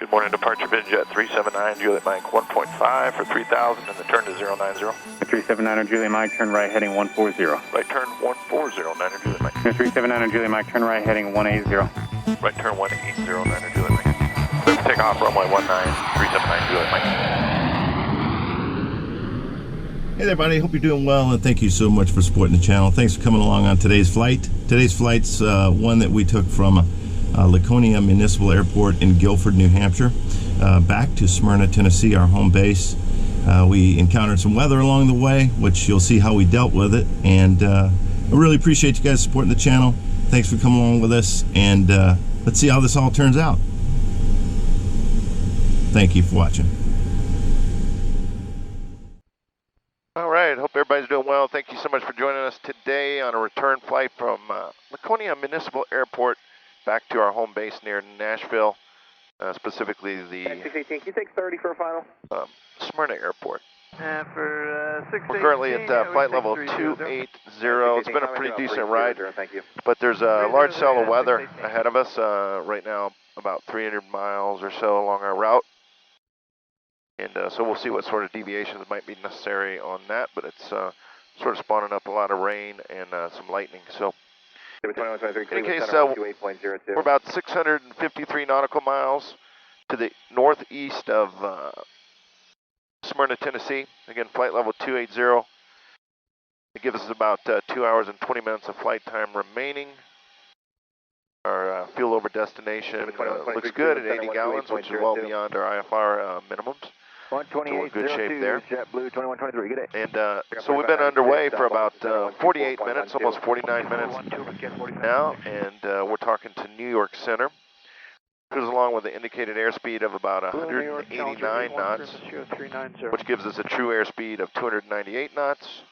Good morning, departure Vision 379, Juliet Mike 1.5 for 3,000 and the turn to 090. 379 Juliet Mike, turn right heading 140. Right turn 140, Juliet Mike. 379 Juliet Mike, turn right heading 180. Right turn 180, Juliet Mike. Clear for takeoff, runway 19, 379 Juliet Mike. Hey there, buddy. Hope you're doing well, and thank you so much for supporting the channel. Thanks for coming along on today's flight. Today's flight's one that we took from Laconia Municipal Airport in Gilford, New Hampshire, back to Smyrna, Tennessee, our home base. We encountered some weather along the way, which you'll see how we dealt with it, and I really appreciate you guys supporting the channel. Thanks for coming along with us, and let's see how this all turns out. Thank you for watching. All right, hope everybody's doing well. Thank you so much for joining us today on a return flight from Laconia Municipal Airport back to our home base near Nashville, specifically the Can you take 30 for a final? Smyrna Airport. For We're currently at flight level 280. It's been a pretty decent ride, but there's a large cell of weather ahead of us right now, about 300 miles or so along our route. And so we'll see what sort of deviations might be necessary on that, but it's sort of spawning up a lot of rain and some lightning. So in any case, we're about 653 nautical miles to the northeast of Smyrna, Tennessee. Again, flight level 280. It gives us about 2 hours and 20 minutes of flight time remaining. Our fuel over destination looks good at 80 gallons, which is well beyond our IFR minimums. So we're in good shape there. And so we've been underway for about 48 minutes, almost 49 minutes now, and we're talking to New York Center. Cruise along with an indicated airspeed of about 189 knots, which gives us a true airspeed of 298 knots,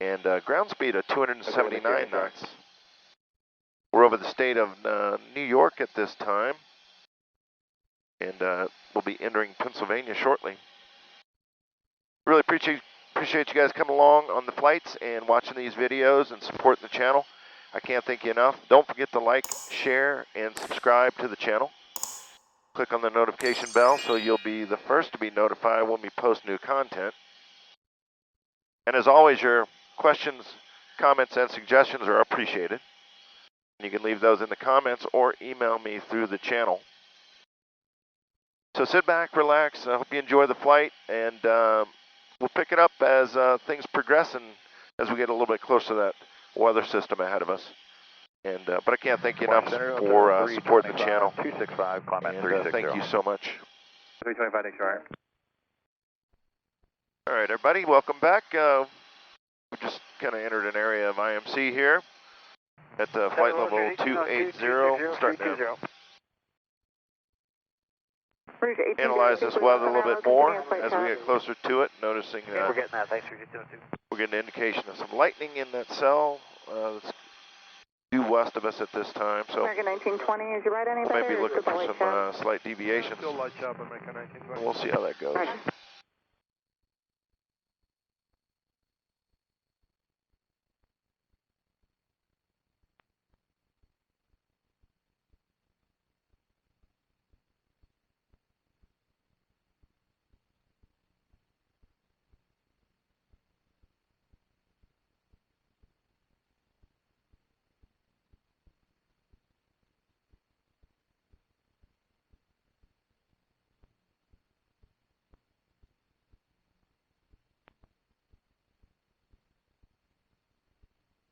and ground speed of 279 knots. We're over the state of New York at this time, and we'll be entering Pennsylvania shortly. Really appreciate you guys coming along on the flights and watching these videos and supporting the channel. I can't thank you enough. Don't forget to like, share, and subscribe to the channel. Click on the notification bell so you'll be the first to be notified when we post new content. And as always, your questions, comments, and suggestions are appreciated. You can leave those in the comments or email me through the channel. So sit back, relax. I hope you enjoy the flight, and we'll pick it up as things progress and as we get a little bit closer to that weather system ahead of us. And but I can't thank you enough for supporting the channel. 265, comment and 360. thank you so much. 325, next right. All right, everybody, welcome back. We just kind of entered an area of IMC here at flight level 280. Start now. Analyze this weather a little bit more as we get closer to it, noticing We're getting that. Thanks for doing it. we're getting an indication of some lightning in that cell that's due west of us at this time, so American 1920, is you right any better? might be looking for some slight deviations. Still light job, American 1920. We'll see how that goes.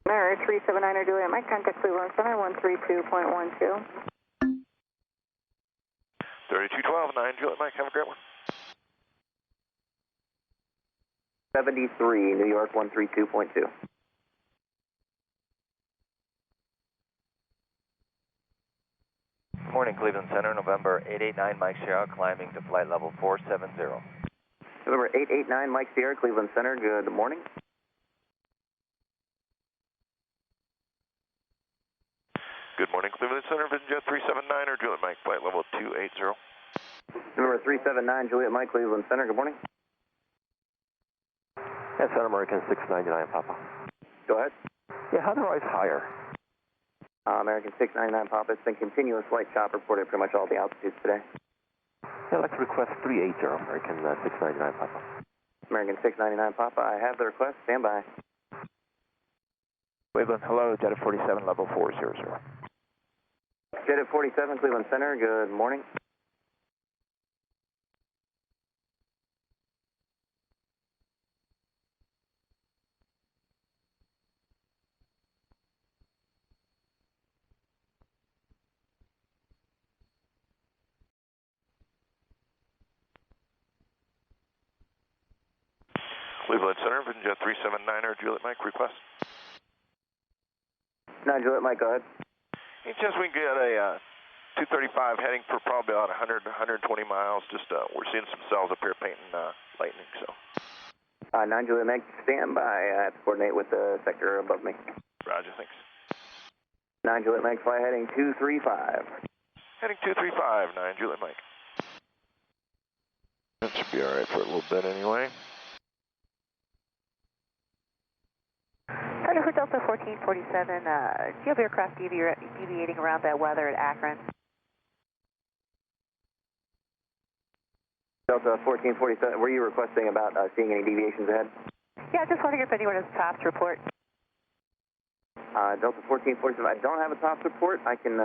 Mary 379 Juliet, Mike, contact Cleveland Center 132.12. 3212, 9 Juliet Mike, have a great one. 73, New York 132.2. Morning, Cleveland Center, November 889, Mike Sierra, climbing to flight level 470. November 889, Mike Sierra, Cleveland Center, good morning. Good morning, Cleveland Center, Vision 379 or Juliet Mike, flight level 280. November 379, Juliet Mike, Cleveland Center, good morning. Yes, Center, American 699, Papa. Go ahead. Yeah, how do I higher? American 699 Papa, it's been continuous light chop reported at pretty much all the altitudes today. I'd like to request 380, American 699 Papa. American 699 Papa, I have the request. Stand by. Cleveland, hello, Jet 47, level 400. Jet 47, Cleveland Center, good morning. Cleveland Center, Vision Jet 379er, Juliet Mike, request. 9 Juliet Mike, go ahead. Any chance we can get a 235 heading for probably about 100, 120 miles? Just we're seeing some cells up here painting lightning, so. 9 Juliet Mike, stand by. I have to coordinate with the sector above me. Roger, thanks. 9 Juliet Mike, fly heading 235. Heading 235, 9 Juliet Mike. That should be all right for a little bit anyway. Thunder for Delta 1447, do you have aircraft deviating around that weather at Akron? Delta 1447, were you requesting about seeing any deviations ahead? Yeah, just wondering if anyone has a TOPS report. Delta 1447, I don't have a TOPS report. I can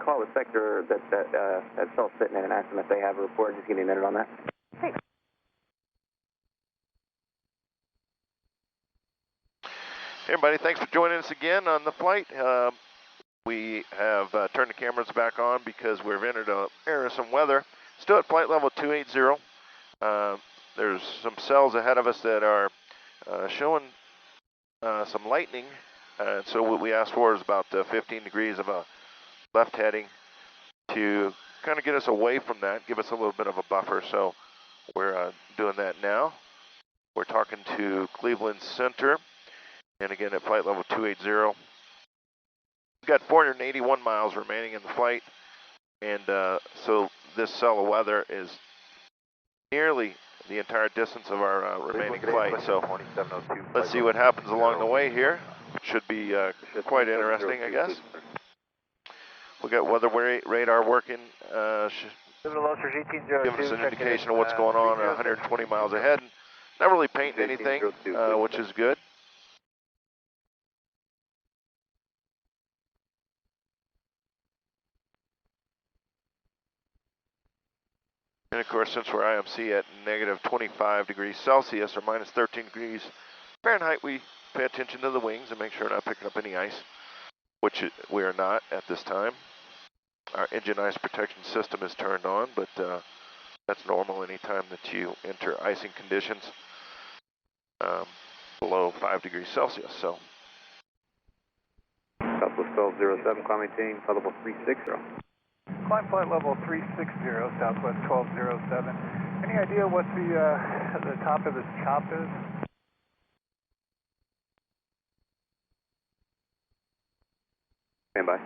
call the sector that cell's sitting in and ask them if they have a report. Just give me a minute on that. Thanks. Hey everybody, thanks for joining us again on the flight. We have turned the cameras back on because we've entered an area of some weather. Still at flight level 280. There's some cells ahead of us that are showing some lightning. So what we asked for is about 15 degrees of a left heading to kind of get us away from that, give us a little bit of a buffer. So we're doing that now. We're talking to Cleveland Center. And again, at flight level 280. We've got 481 miles remaining in the flight. And so this cell of weather is nearly the entire distance of our remaining flight. So let's see what happens along the way here. Should be quite interesting, I guess. We got weather radar working, giving us an indication of what's going on 120 miles ahead. Not really painting anything, which is good. And of course, since we're IMC at negative 25 degrees Celsius or minus 13 degrees Fahrenheit, we pay attention to the wings and make sure we're not picking up any ice, which we are not at this time. Our engine ice protection system is turned on, but that's normal anytime that you enter icing conditions below 5 degrees Celsius. So. Southwest 1207, climbing team, flight level 360. Climb flight level 360, Southwest 1207. Any idea what the top of this chop is? Stand by.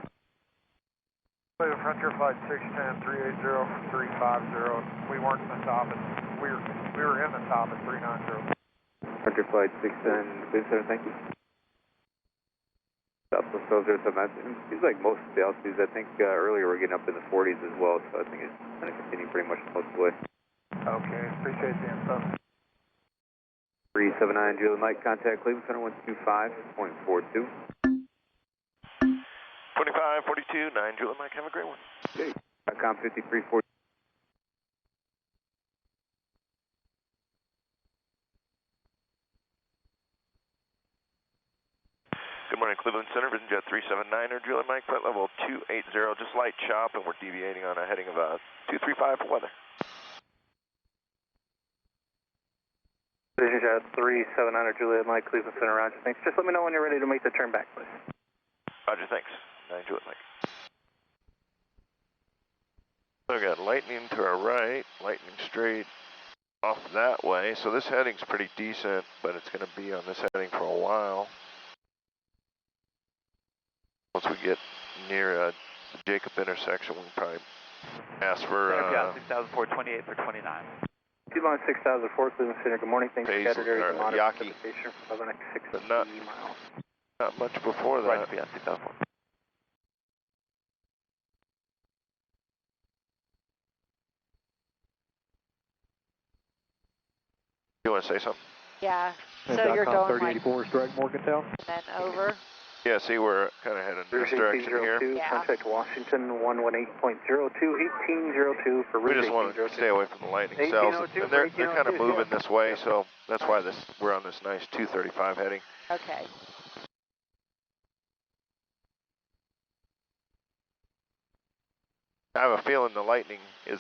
Frontier flight 610, 380, 350. We weren't in the top at, we were in the top at 390. Frontier flight 610, Cleveland Center, thank you. Southwest 1207, it seems like most of the altitudes, I think earlier we're getting up in the 40s as well, so I think it's going to continue pretty much most of the way. Okay, appreciate the info. 379 Juliet Mike, contact Cleveland Center 125.42. 25, 42, 9 Juliet Mike, have a great one. Okay, com 5340. Good morning, Cleveland Center, Vision Jet 379er, Juliet Mike, flight level 280, just light chop, and we're deviating on a heading of 235 for weather. Vision Jet 379er, Juliet Mike, Cleveland Center, Roger, thanks. Just let me know when you're ready to make the turn back, please. Roger, thanks. 9 Juliet Mike. So we got lightning to our right, lightning straight off that way. So this heading's pretty decent, but it's going to be on this heading for a while. Once we get near the Jacob intersection, we'll probably ask for 6028 for 29. T-line 6004, Cleveland Center, good morning. Thanks for scattered area to monitor Yaki. precipitation for the next 60 But miles. not much before that. Right, yeah, 6004. You want to say something? Yeah. So you're going like 3084 is direct Morgantown. and then over. Yeah, see, we're kind of heading this direction here. Yeah. Contact Washington 118.02, 1802 for We route just want to stay away from the lightning cells, and they're kind of moving this way, so that's why we're on this nice 235 heading. Okay. I have a feeling the lightning is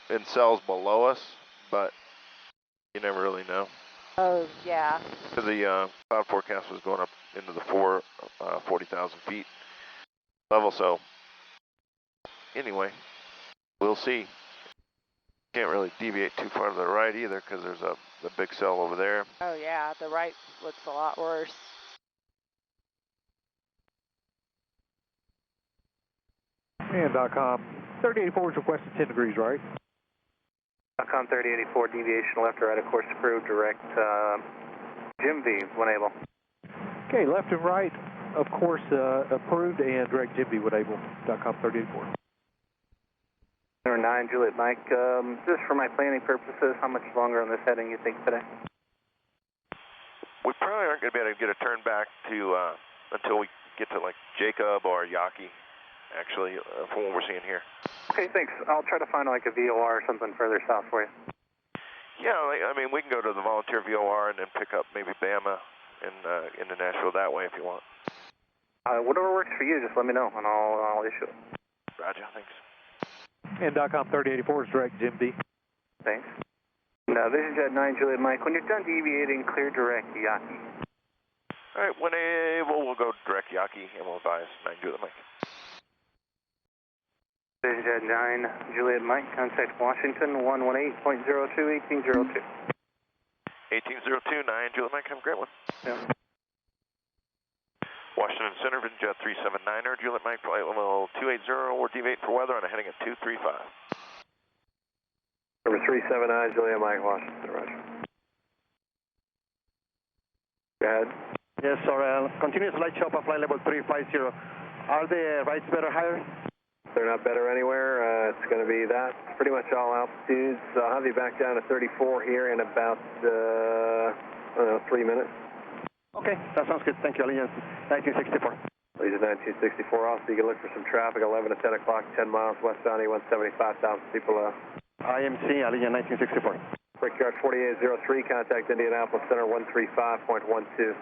in cells below us, but you never really know. Oh, yeah. Because the cloud forecast was going up into the 40,000 feet level, so anyway, we'll see. Can't really deviate too far to the right either because there's the big cell over there. Oh, yeah. The right looks a lot worse. And .com 3084 is requested 10 degrees right. .com 3084, deviation left or right, of course, approved, direct Jim V, when able. Okay, left and right, of course, approved, and direct Jim V when able. .com 3084. Number 9, Juliet Mike, just for my planning purposes, how much longer on this heading you think today? We probably aren't going to be able to get a turn back to until we get to like Jacob or Yaki, actually, from what we're seeing here. Okay, thanks. I'll try to find like a VOR or something further south for you. Yeah, I mean, we can go to the volunteer VOR and then pick up maybe Bama and into Nashville that way if you want. Whatever works for you, just let me know and I'll issue it. Roger, thanks. And .com 3084 is direct Jim V. Thanks. Now, this is Jet 9, Juliet Mike. When you're done deviating, clear direct Yaki. All right, when able, we'll go direct Yaki and we'll advise 9 Juliet Mike. This is Jet 9, Juliet Mike. Contact Washington 118.02, 1802. 1802, 9 Juliet Mike, have a great one. Yeah. Washington Center, Jet 379er, Juliet Mike, flight level 280, we're deviating for weather on a heading at 235. Number 379, Juliet Mike, Washington, roger. Go ahead. Yes, sir. Continuous light chopper, flight level 350. Are the rights better higher? They're not better anywhere. It's going to be that. Pretty much all altitudes. I'll have you back down to 34 here in about, 3 minutes. Okay, that sounds good. Thank you, Allegiance 1964. Allegiance 1964 off, so you can look for some traffic, 11 to 10 o'clock, 10 miles westbound, 175,000 people. IMC, Allegiance 1964. Brickyard 4803, contact Indianapolis Center 135.12.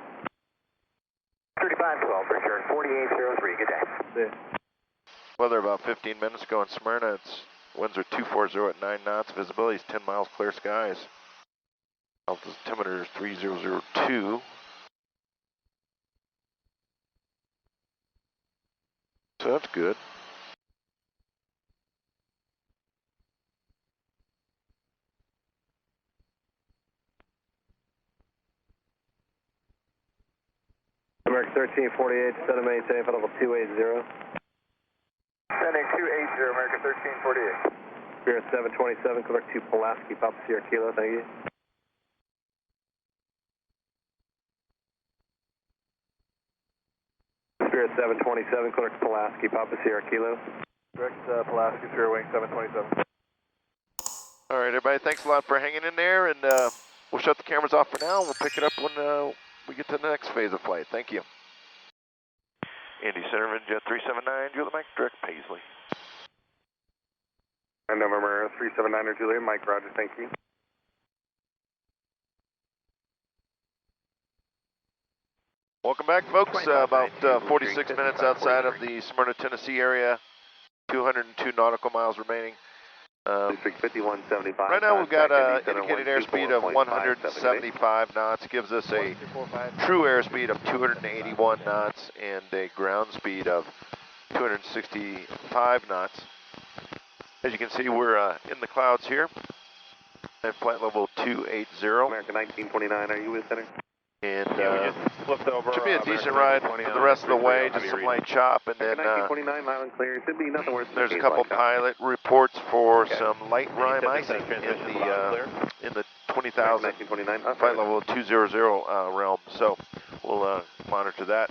3512, Brickyard 4803, good day. See ya. Weather about 15 minutes ago in Smyrna. Winds are 240 at 9 knots. Visibility is 10 miles, clear skies. Altimeter is 3002. So that's good. American 1348, center maintain, flight level 280. Sending 280, American 1348. Spirit 727, clear to Pulaski, Papa Sierra Kilo, thank you. Spirit 727, clear to Pulaski, Papa Sierra Kilo. Direct Pulaski, Sierra Wing 727. All right, everybody, thanks a lot for hanging in there, and we'll shut the cameras off for now, and we'll pick it up when we get to the next phase of flight. Thank you. Indy Center, Jet 379, Juliet Mike, direct Paisley. And November 379er, Juliet Mike, roger, thank you. Welcome back, folks. About 46 minutes outside of the Smyrna, Tennessee area. 202 nautical miles remaining. District 5175. Right now we've got indicated airspeed of 175 knots. Gives us a true airspeed of 281 knots and a ground speed of 265 knots. As you can see, we're in the clouds here at flight level 280. American 1929, are you with center? And Flipped over. should be a decent ride for the rest of the way, just some light chop, and then 1929, loud and clear. Should be nothing worse than there's a couple pilot reports for some light rime icing in the 20,000 flight level 200 realm. So we'll monitor that.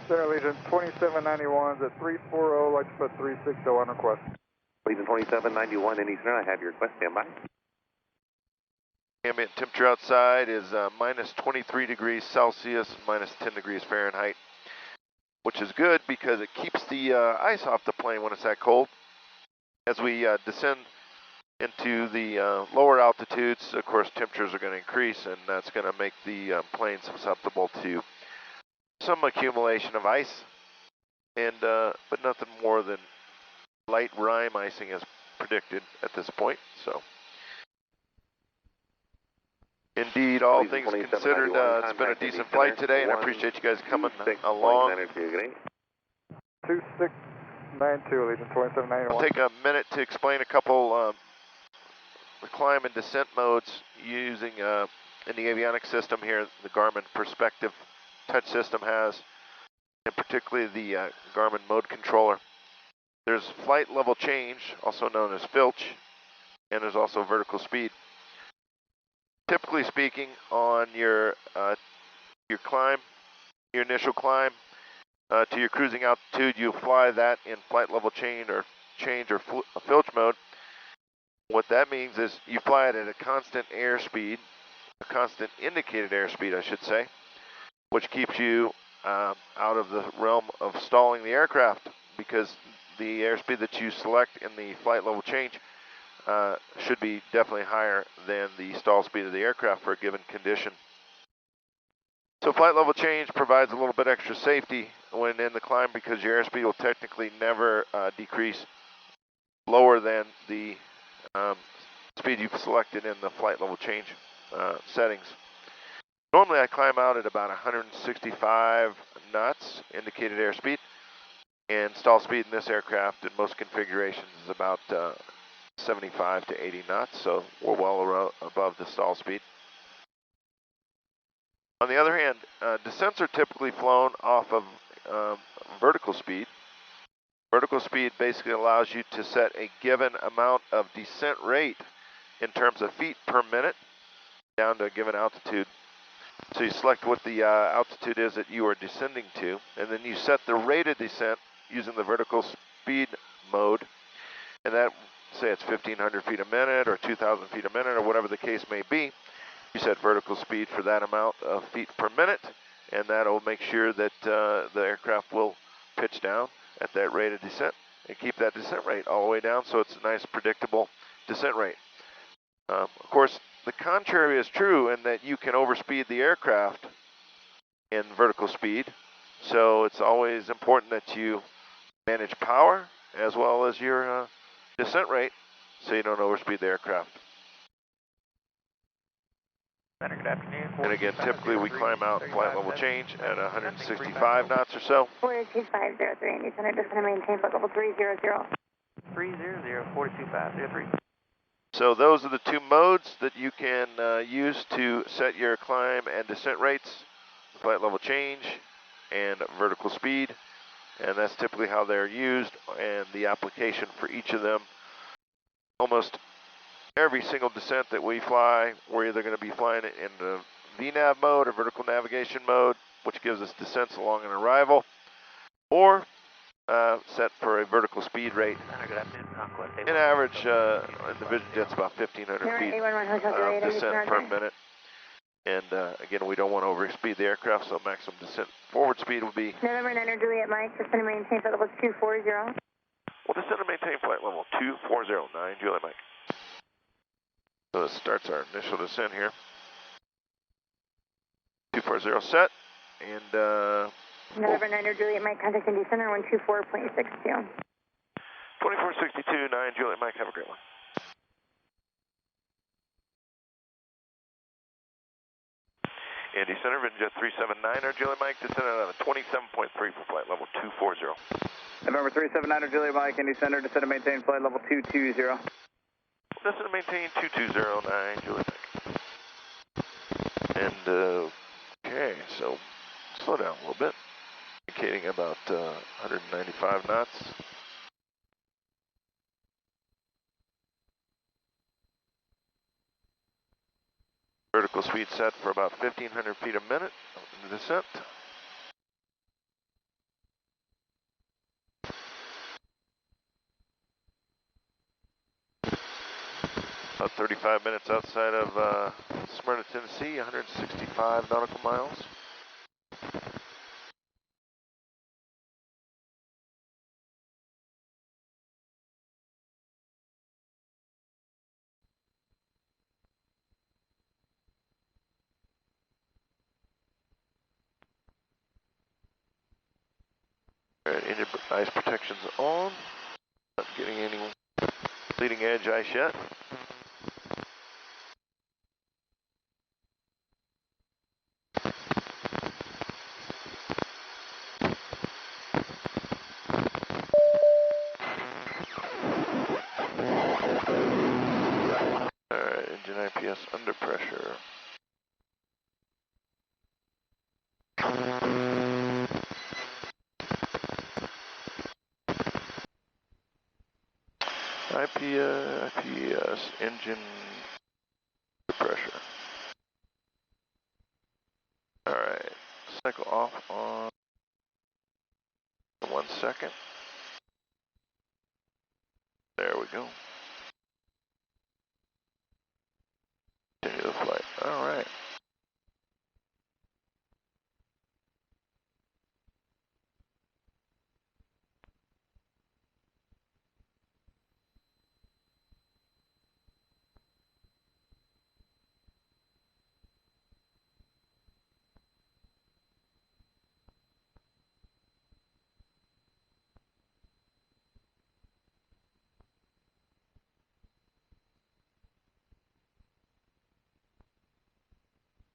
Sierra Legion 2791 at 340, like to put 360 on request. Legion 2791 in Eastern, I have your request, stand by. Ambient temperature outside is minus 23 degrees Celsius, minus 10 degrees Fahrenheit, which is good because it keeps the ice off the plane when it's that cold. As we descend into the lower altitudes, of course, temperatures are going to increase, and that's going to make the plane susceptible to some accumulation of ice, and but nothing more than light rime icing as predicted at this point. So, indeed, all things considered, it's been a decent flight today, and I appreciate you guys coming along. 2692, Allegiant 2791. I'll take a minute to explain a couple the climb and descent modes using in the avionics system here, the Garmin Perspective touch system has, and particularly the Garmin mode controller. There's flight level change, also known as filch, and there's also vertical speed. Typically speaking, on your climb, your initial climb to your cruising altitude, you fly that in flight level change or filch mode. What that means is you fly it at a constant airspeed, a constant indicated airspeed, I should say, which keeps you out of the realm of stalling the aircraft, because the airspeed that you select in the flight level change should be definitely higher than the stall speed of the aircraft for a given condition. So flight level change provides a little bit extra safety when in the climb, because your airspeed will technically never decrease lower than the speed you've selected in the flight level change settings. Normally I climb out at about 165 knots indicated airspeed, and stall speed in this aircraft in most configurations is about 75 to 80 knots, so we're well above the stall speed. On the other hand, descents are typically flown off of vertical speed. Vertical speed basically allows you to set a given amount of descent rate in terms of feet per minute down to a given altitude. So you select what the altitude is that you are descending to, and then you set the rate of descent using the vertical speed mode, and that, say it's 1,500 feet a minute or 2,000 feet a minute or whatever the case may be. You set vertical speed for that amount of feet per minute, and that'll make sure that the aircraft will pitch down at that rate of descent and keep that descent rate all the way down, so it's a nice predictable descent rate. Of course, the contrary is true in that you can overspeed the aircraft in vertical speed, so it's always important that you manage power as well as your descent rate so you don't overspeed the aircraft. Good afternoon. And again, typically we climb out flight level change at 165 knots or so. 42503, and you center descend and maintain flight level 300. 300, 42503. So those are the two modes that you can use to set your climb and descent rates, flight level change and vertical speed, and that's typically how they're used, and the application for each of them. Almost every single descent that we fly, we're either going to be flying it in the VNAV mode or vertical navigation mode, which gives us descents along an arrival, or set for a vertical speed rate. In average, in the Vision Jet's about 1,500 feet of descent per minute. And again, we don't want to overspeed the aircraft, so maximum descent forward speed will be... November 9 Juliet Mike, descend and maintain flight level 240. We'll descend and maintain flight level 2409, Juliet Mike. So it starts our initial descent here. 240 set, and... November 9 Juliet Mike, contact Indy Center 124.62. 2462, 9 Juliet Mike, have a great one. Indy Center, Vision Jet 379, Juliet Mike, descend out of 27.3 for flight level 240. November 379, Juliet Mike, Indy Center, descend and maintain flight level 220. Descend and maintain 2209, Juliet Mike. And, okay, so slow down a little bit, indicating about 195 knots. Vertical speed set for about 1,500 feet a minute in the descent. About 35 minutes outside of Smyrna, Tennessee, 165 nautical miles. Alright, engine ice protection's on. Not getting any leading edge ice yet. Alright, engine IPS under pressure. IPS engine pressure. Alright, cycle off on 1 second. There we go. Continue the flight. Alright.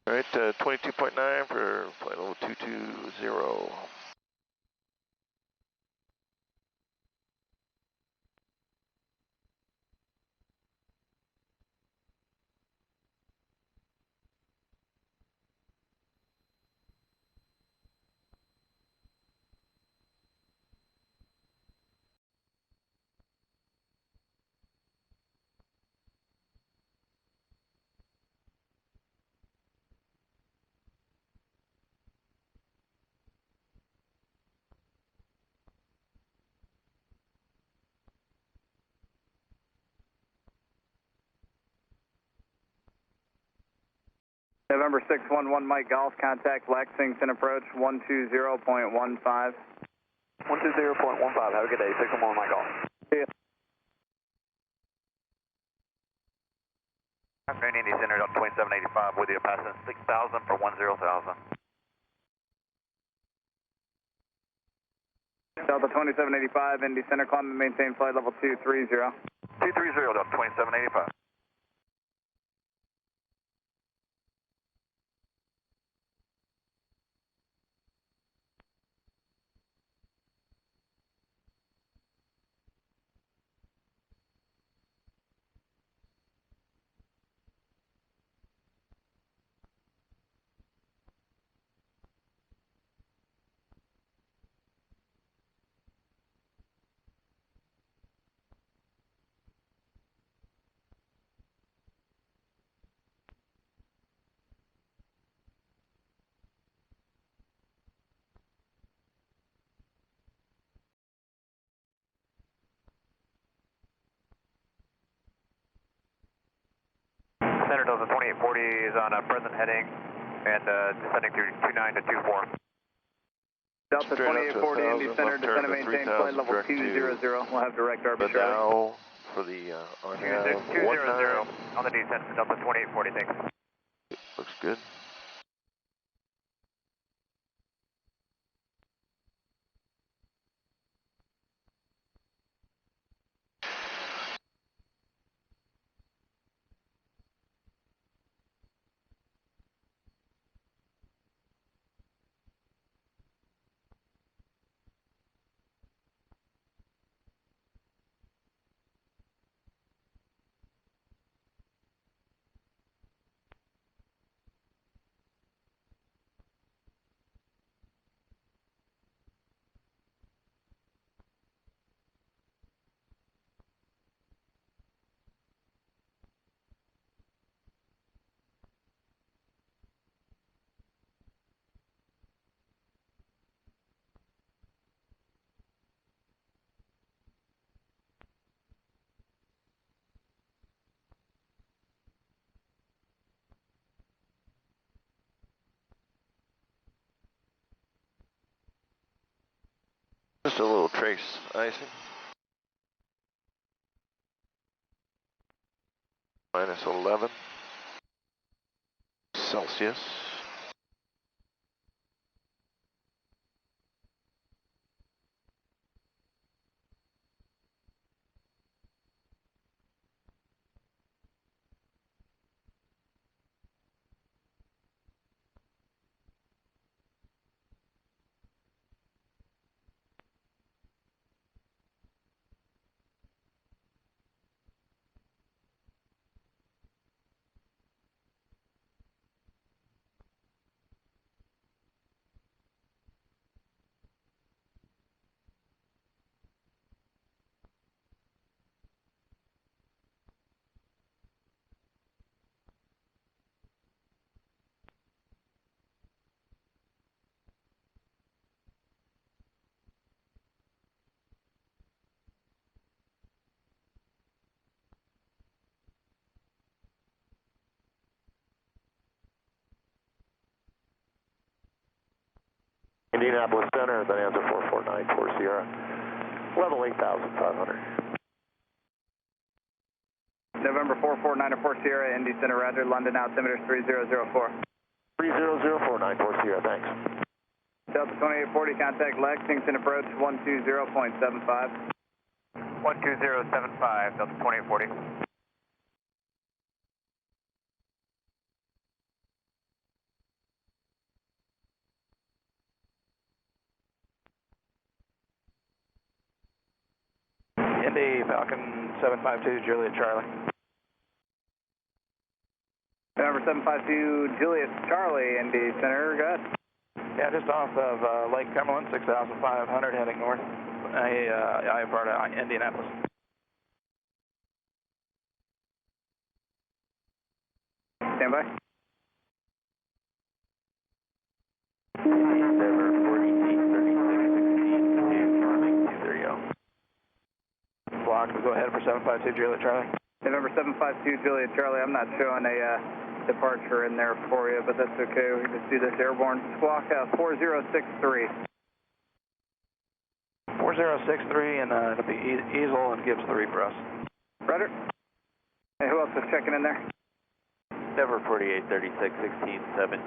Alright, 22.9 for flight level 220. November 611 Mike Golf, contact Lexington approach 120.15. 120.15, have a good day, 611 Mike Golf. See ya. Afternoon, Indy Center, Delta 2785 with you, passing 6,000 for 10,000. Delta 2785, Indy Center, climb and maintain flight level 230. 230, Delta 2785. Center Delta 2840 is on a present heading and descending through 29 to 24. Delta 2840, Indy Center, descend and maintain flight level 200. We'll have direct arbiter. Now for the on 200 on the descent for Delta 2840, thanks. Looks good. a little trace icing. Minus 11 Celsius. Indianapolis Center, then answer 4494 Sierra, level 8,500. November 4494 Sierra, Indy Center, Roger, London altimeter 3004. 300494 Sierra, thanks. Delta 2840, contact Lexington approach 120.75. 12075, Delta 2840. Indy Falcon 752, Juliet Charlie. November 752 Juliet Charlie, Indy Center, go ahead. Yeah, just off of Lake Cumberland, 6,500 heading north. IFR to Indianapolis. Stand by. Endeavor 4836 Block, we go ahead for 752 Juliet Charlie. November 752 Juliet Charlie, I'm not showing a departure in there for you, but that's okay. We can just do this airborne. Squawk 4063. 4063, and it'll be Easel and Gibbs 3 for us. Roger. Hey, who else is checking in there? Endeavor 4836 167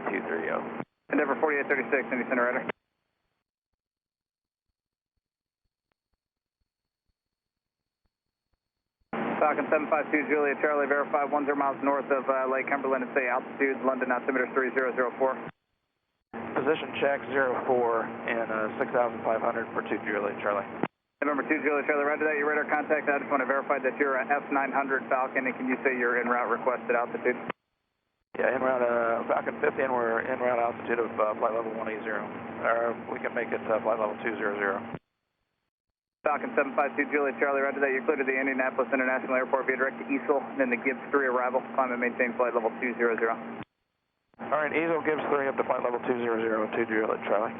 Endeavor 4836, Indy Center, Roger. Falcon 752 Juliet Charlie, verify 10 miles north of Lake Cumberland and say altitude, London altimeter 3004. Position check 04 and 6,500 for 2 Juliet Charlie. November 2 Juliet Charlie, roger that. Your radar contact, I just want to verify that you're F900 Falcon, and can you say your en route requested altitude? Yeah, en route Falcon 50, and we're en route altitude of flight level 180. We can make it flight level 200. Falcon 752 Juliet Charlie, roger that. You're clear to the Indianapolis International Airport via direct to Easel, and then the Gibbs 3 arrival. Climb and maintain flight level 200. All right, Easel Gibbs 3 up to flight level 200, 2 Juliet Charlie.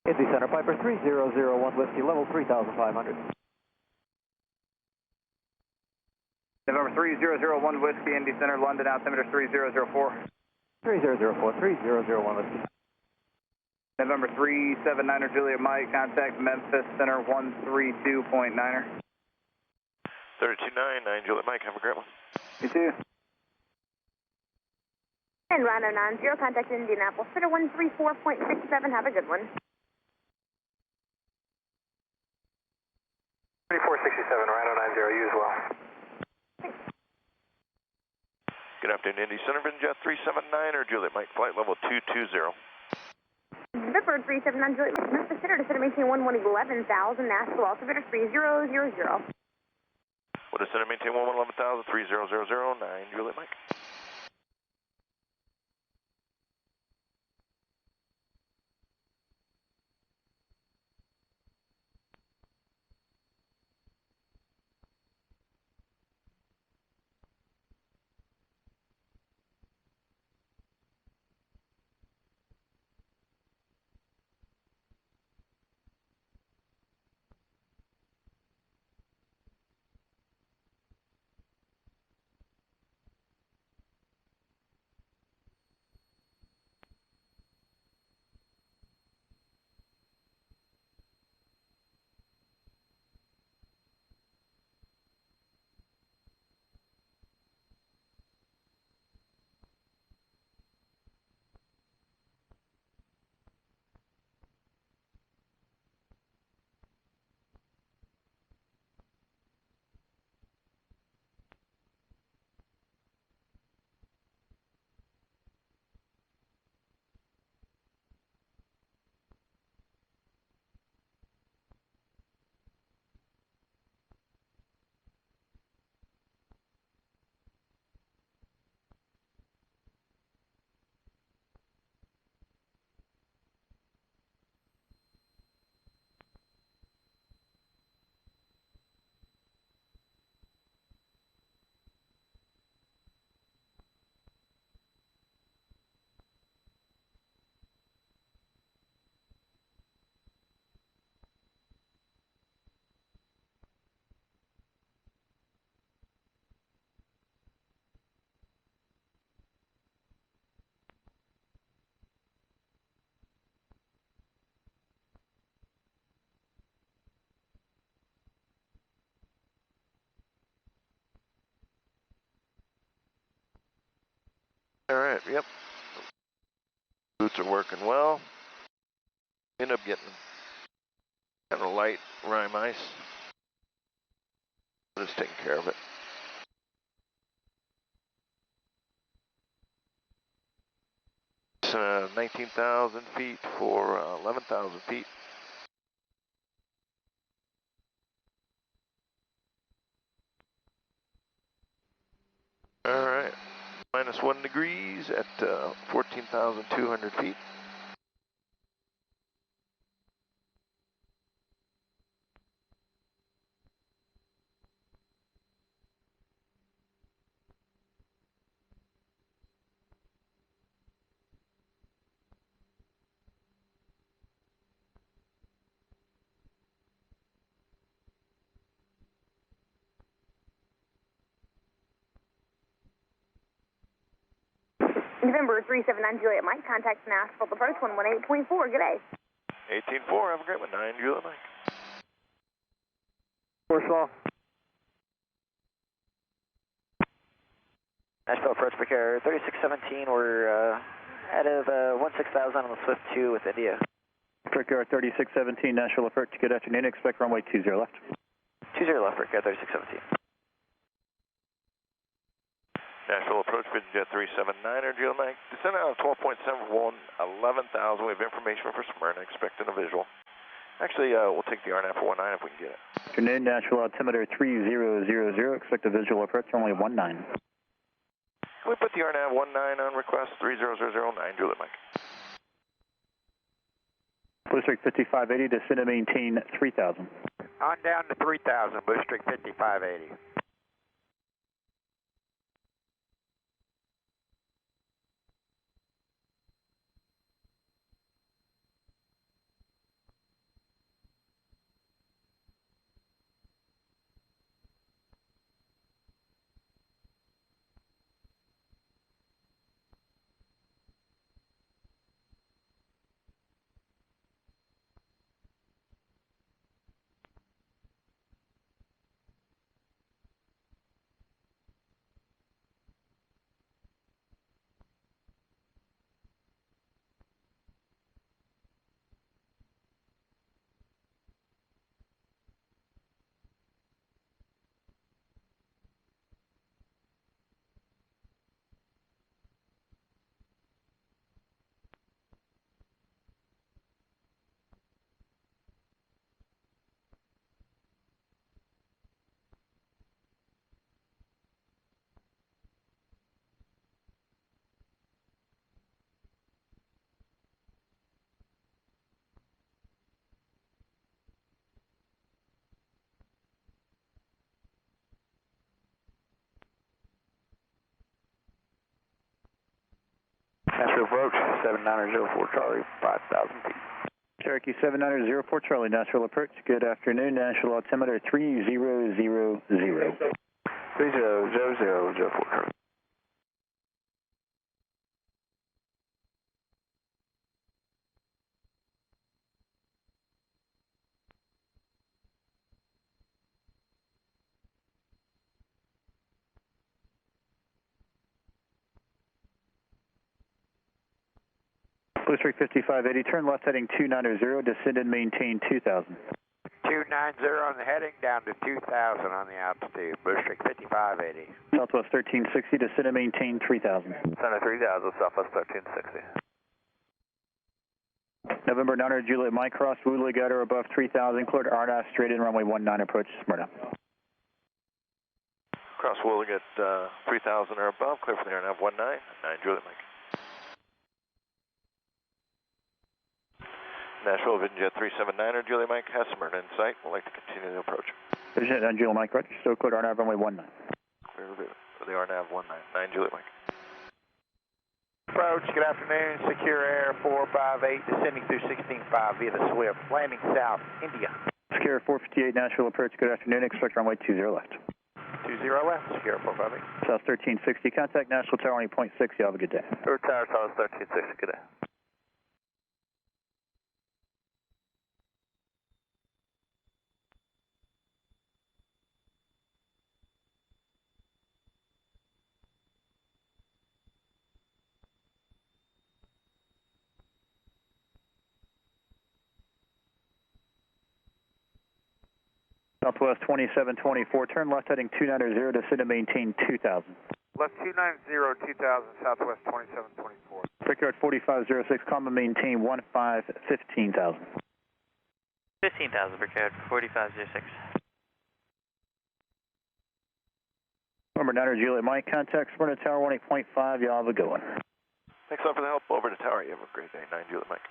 Indy Center, Piper 3001 Whiskey, level 3,500. November 3001 Whiskey, Indy Center, London altimeter 3004. 3004, 3001 Whiskey. November 379er Juliet Mike, contact Memphis Center 132.9er. 3299 Juliet Mike, have a great one. You too. And Rhino 90, contact Indianapolis Center 134.67, have a good one. 3467, Rhino 90, you as well. Good afternoon, Indy Center, Jet 379 or Juliet Mike, flight level 220. Gilford 379 Juliet Mike, Memphis Center, descend maintain 11,000, Nashville altimeter 3000. Will descend and maintain 11,000, 3009 Juliet Mike. All right, yep. Boots are working well. End up getting kind of light rime ice. Just taking care of it. It's 19,000 feet for 11,000 feet. All right, -1 degrees at 14,200 feet. November 379 Juliet Mike, contact Nashville approach 118.4. Good day. 18-4, have a great one. 9 Juliet Mike. Warsaw. Nashville approach Picker 3617. We're out of 16,000 on the Swift 2 with India. Picker 3617, Nashville approach. Good afternoon. Expect runway 20 left. 20 left, Picker 3617. Nashville approach, Jet 379er, Juliet Mike. Descend out of 12.71, 11,000. We have information for Smyrna, expecting a visual. Actually, we'll take the RNAV for 19 if we can get it. Afternoon, Nashville altimeter 3000, expect a visual approach, runway 19. Can we put the RNAV 19 on request, 30009 Juliet Mike? Blue Streak 5580, descend and maintain 3000. On down to 3,000, Blue Streak 5580. Nashville approach, 7904 Charlie, 5,000 feet. Cherokee 7904 Charlie, Nashville approach. Good afternoon, Nashville altimeter 3000. 300004 Charlie. Blue Streak 5580, turn left heading 290, descend and maintain 2000. 290 on the heading, down to 2,000 on the altitude, Blue Streak 5580. Southwest 1360, descend and maintain 3000. Center 3000, Southwest 1360. November 900 Juliet Mike, cross Woolly Gutter above 3000, cleared RNAV straight in runway 19, approach Smyrna. Cross Woolly at 3,000 or above, clear for the RNAV 19, 9 Juliet Mike. Nashville Jet 379er, Juliet Mike has Smyrna in sight. We'd like to continue the approach. Vision on Juliet Mike, Roger. Still cleared RNAV runway 19. Clear for the RNAV 19, 9 Juliet Mike. Approach, good afternoon, Secure Air 458, descending through 16.5 via the Swift, landing south, India. Secure 458, Nashville approach, good afternoon, expect runway 20 left. 20 left, Secure 458. South 1360, contact Nashville Tower 20.6, you have a good day. Tower, South 1360, good day. Southwest 2724, turn left heading 290, descend and maintain 2000. Left 290, 2000, Southwest 2724. Brickyard 4506, comma maintain 15,000. 15,000, Brickyard 4506. Number 9 Juliet Mike, contact Smyrna Tower 18.5, y'all have a good one. Thanks a lot for the help. Over to tower. You have a great day. 9 Juliet Mike.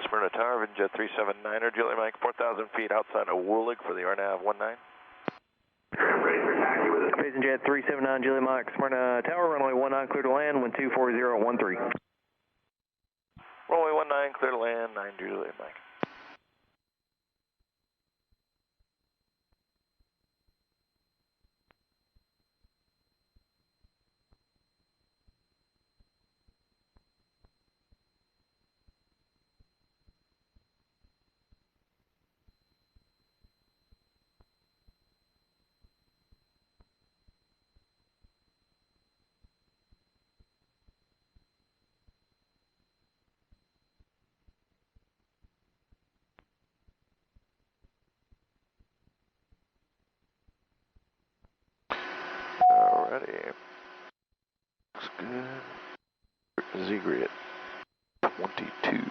Smyrna Tower, Jet 379er, Juliet Mike, 4,000 feet outside of Woolwich for the RNAV 19. Jet 379, Juliet Mike, Smyrna Tower, runway 19, clear to land, wind 24013. Runway 19, clear to land, 9 Juliet Mike. Alrighty. Looks good. Z-Grid 22.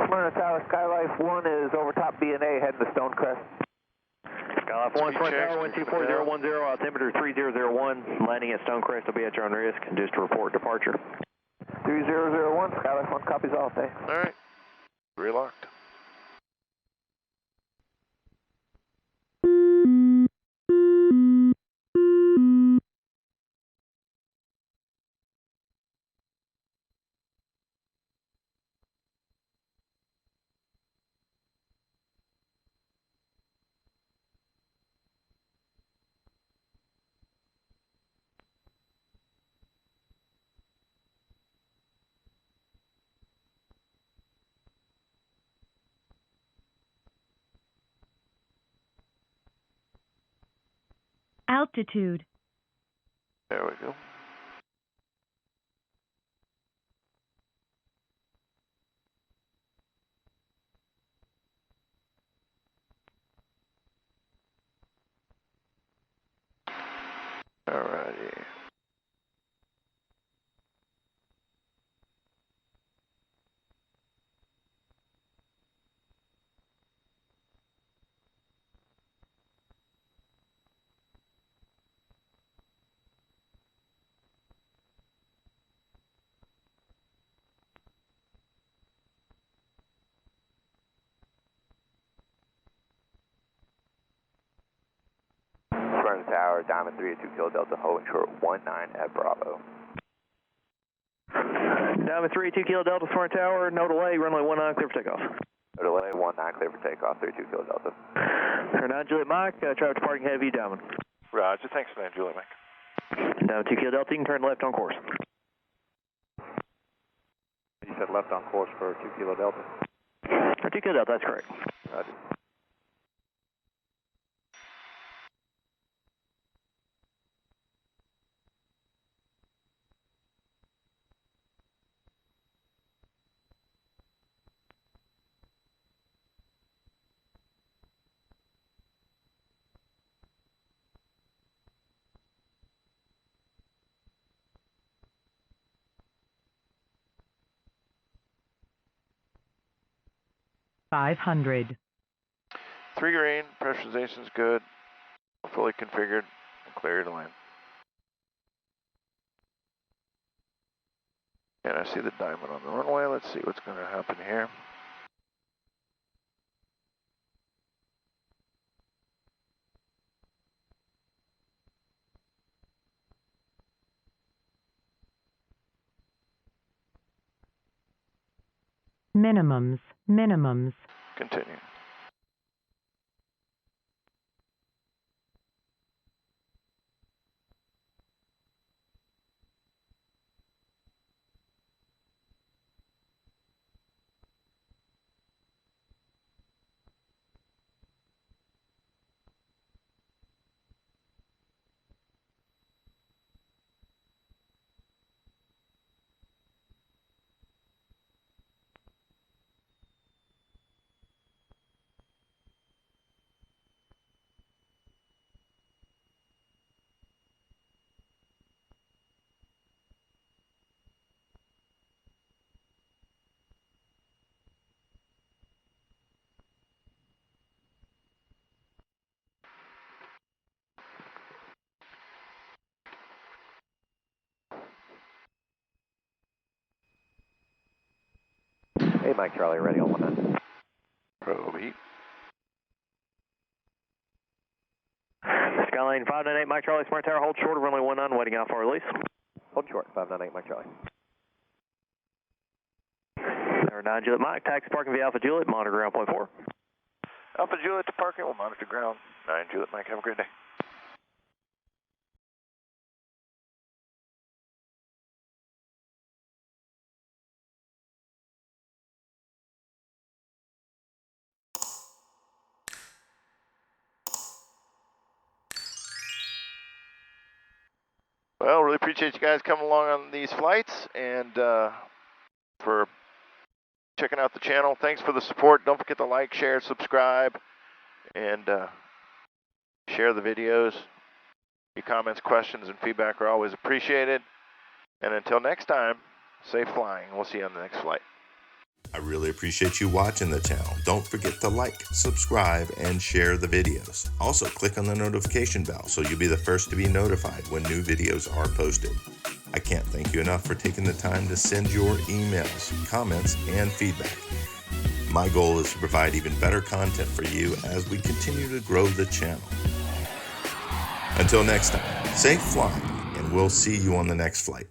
Smyrna Tower, Skylife 1 is over top B&A heading to Stonecrest. Skylife 1, Smyrna Tower, wind 24010, altimeter 3001, landing at Stonecrest will be at your own risk, and just to report departure. 3001, Skylife 1 copies all day. Alright. Relocked. Altitude. There we go. Alrighty. Smyrna Tower, Diamond 382 Kilo Delta, hold short 19 at Bravo. Diamond 382 Kilo Delta, Smyrna Tower, no delay, runway 19, clear for takeoff. No delay, 19 clear for takeoff, 32 Kilo Delta. 9 Juliet Mike, traffic departing heavy, Diamond. Roger, thanks, 9 Juliet Mike. Diamond 2 Kilo Delta, you can turn left on course. You said left on course for 2 Kilo Delta? 2 Kilo Delta, that's correct. Roger. $500. 3 green, pressurization's good. Fully configured. Clear to land. And I see the diamond on the runway. Let's see what's going to happen here. Minimums. Minimums. Continue. Hey, Mike Charlie, ready on 19. Probe heat. Skyline 598, Mike Charlie, Smart Tower, hold short of runway 19, waiting out for release. Hold short, 598, Mike Charlie. Number 9 Juliet Mike, taxi parking via Alpha Juliet, monitor ground point 4. Alpha Juliet to parking, we'll monitor ground. 9 Juliet Mike, have a great day. Well, really appreciate you guys coming along on these flights and for checking out the channel. Thanks for the support. Don't forget to like, share, subscribe, and share the videos. Your comments, questions, and feedback are always appreciated. And until next time, safe flying. We'll see you on the next flight. I really appreciate you watching the channel. Don't forget to like, subscribe, and share the videos. Also, click on the notification bell so you'll be the first to be notified when new videos are posted. I can't thank you enough for taking the time to send your emails, comments, and feedback. My goal is to provide even better content for you as we continue to grow the channel. Until next time, safe flying, and we'll see you on the next flight.